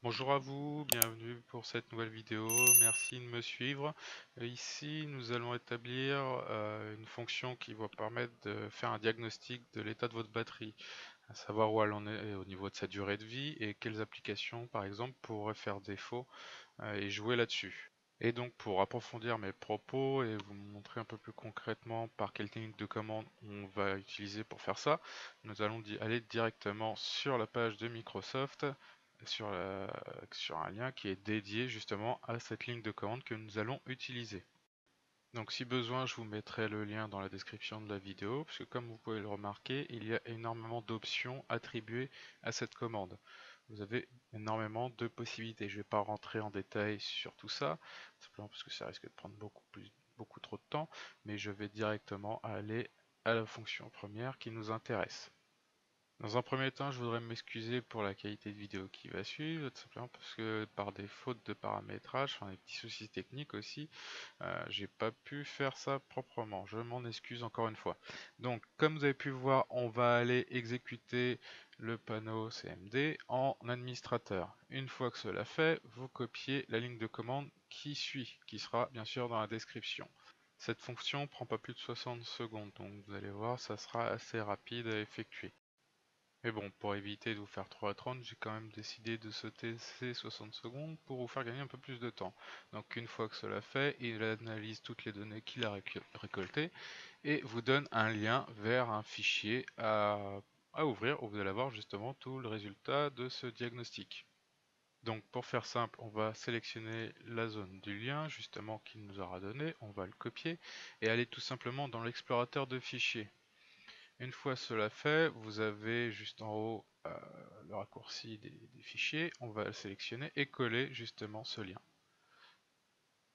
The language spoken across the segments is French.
Bonjour à vous, bienvenue pour cette nouvelle vidéo, merci de me suivre. Ici, nous allons établir une fonction qui va permettre de faire un diagnostic de l'état de votre batterie, à savoir où elle en est au niveau de sa durée de vie et quelles applications, par exemple, pourraient faire défaut et jouer là-dessus. Et donc, pour approfondir mes propos et vous montrer un peu plus concrètement par quelle technique de commande on va utiliser pour faire ça, nous allons aller directement sur la page de Microsoft, sur, sur un lien qui est dédié justement à cette ligne de commande que nous allons utiliser. Donc si besoin, je vous mettrai le lien dans la description de la vidéo, parce que comme vous pouvez le remarquer, il y a énormément d'options attribuées à cette commande. Vous avez énormément de possibilités. Je ne vais pas rentrer en détail sur tout ça, simplement parce que ça risque de prendre beaucoup trop de temps, mais je vais directement aller à la fonction première qui nous intéresse. Dans un premier temps, je voudrais m'excuser pour la qualité de vidéo qui va suivre, tout simplement parce que par des fautes de paramétrage, enfin des petits soucis techniques aussi, j'ai pas pu faire ça proprement. Je m'en excuse encore une fois. Donc, comme vous avez pu voir, on va aller exécuter le panneau CMD en administrateur. Une fois que cela fait, vous copiez la ligne de commande qui suit, qui sera bien sûr dans la description. Cette fonction prend pas plus de 60 secondes, donc vous allez voir, ça sera assez rapide à effectuer. Mais bon, pour éviter de vous faire trop attendre, j'ai quand même décidé de sauter ces 60 secondes pour vous faire gagner un peu plus de temps. Donc une fois que cela fait, il analyse toutes les données qu'il a récoltées et vous donne un lien vers un fichier à ouvrir où vous allez avoir justement tout le résultat de ce diagnostic. Donc pour faire simple, on va sélectionner la zone du lien justement qu'il nous aura donné, on va le copier et aller tout simplement dans l'explorateur de fichiers. Une fois cela fait, vous avez juste en haut le raccourci des fichiers. On va le sélectionner et coller justement ce lien.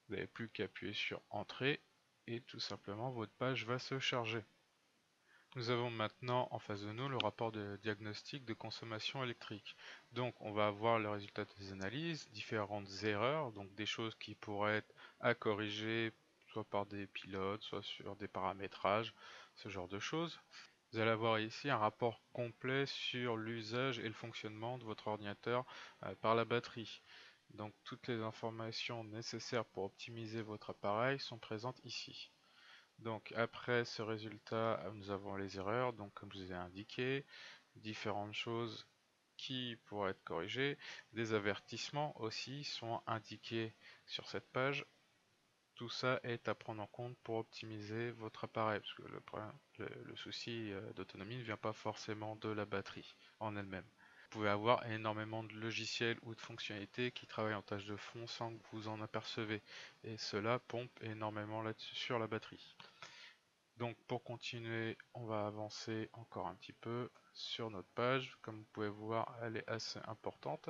Vous n'avez plus qu'à appuyer sur Entrée et tout simplement votre page va se charger. Nous avons maintenant en face de nous le rapport de diagnostic de consommation électrique. Donc on va avoir le résultat des analyses, différentes erreurs, donc des choses qui pourraient être à corriger soit par des pilotes, soit sur des paramétrages, ce genre de choses. Vous allez avoir ici un rapport complet sur l'usage et le fonctionnement de votre ordinateur par la batterie. Donc toutes les informations nécessaires pour optimiser votre appareil sont présentes ici. Donc après ce résultat, nous avons les erreurs, donc comme je vous ai indiqué, différentes choses qui pourraient être corrigées. Des avertissements aussi sont indiqués sur cette page. Tout ça est à prendre en compte pour optimiser votre appareil, parce que le souci d'autonomie ne vient pas forcément de la batterie en elle-même. Vous pouvez avoir énormément de logiciels ou de fonctionnalités qui travaillent en tâche de fond sans que vous en apercevez, et cela pompe énormément là-dessus sur la batterie. Donc pour continuer, on va avancer encore un petit peu sur notre page. Comme vous pouvez voir, elle est assez importante.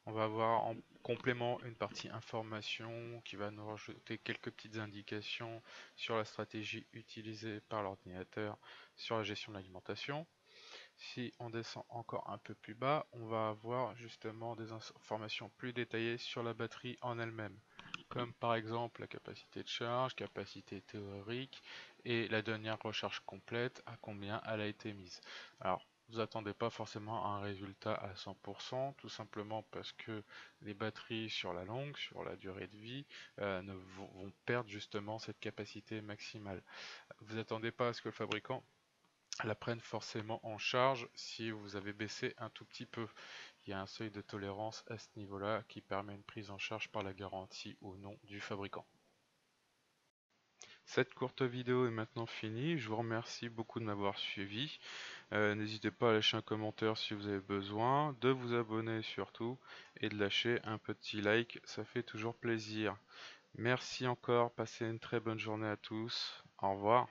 On va avoir en complément une partie information qui va nous rajouter quelques petites indications sur la stratégie utilisée par l'ordinateur sur la gestion de l'alimentation. Si on descend encore un peu plus bas, on va avoir justement des informations plus détaillées sur la batterie en elle-même, comme par exemple la capacité de charge, capacité théorique et la dernière recharge complète, à combien elle a été mise. Alors, vous attendez pas forcément un résultat à 100%, tout simplement parce que les batteries sur la longue, sur la durée de vie, vont perdre justement cette capacité maximale. Vous attendez pas à ce que le fabricant la prenne forcément en charge si vous avez baissé un tout petit peu. Il y a un seuil de tolérance à ce niveau-là qui permet une prise en charge par la garantie ou non du fabricant. Cette courte vidéo est maintenant finie, je vous remercie beaucoup de m'avoir suivi. N'hésitez pas à lâcher un commentaire si vous avez besoin, de vous abonner surtout et de lâcher un petit like, ça fait toujours plaisir. Merci encore, passez une très bonne journée à tous, au revoir.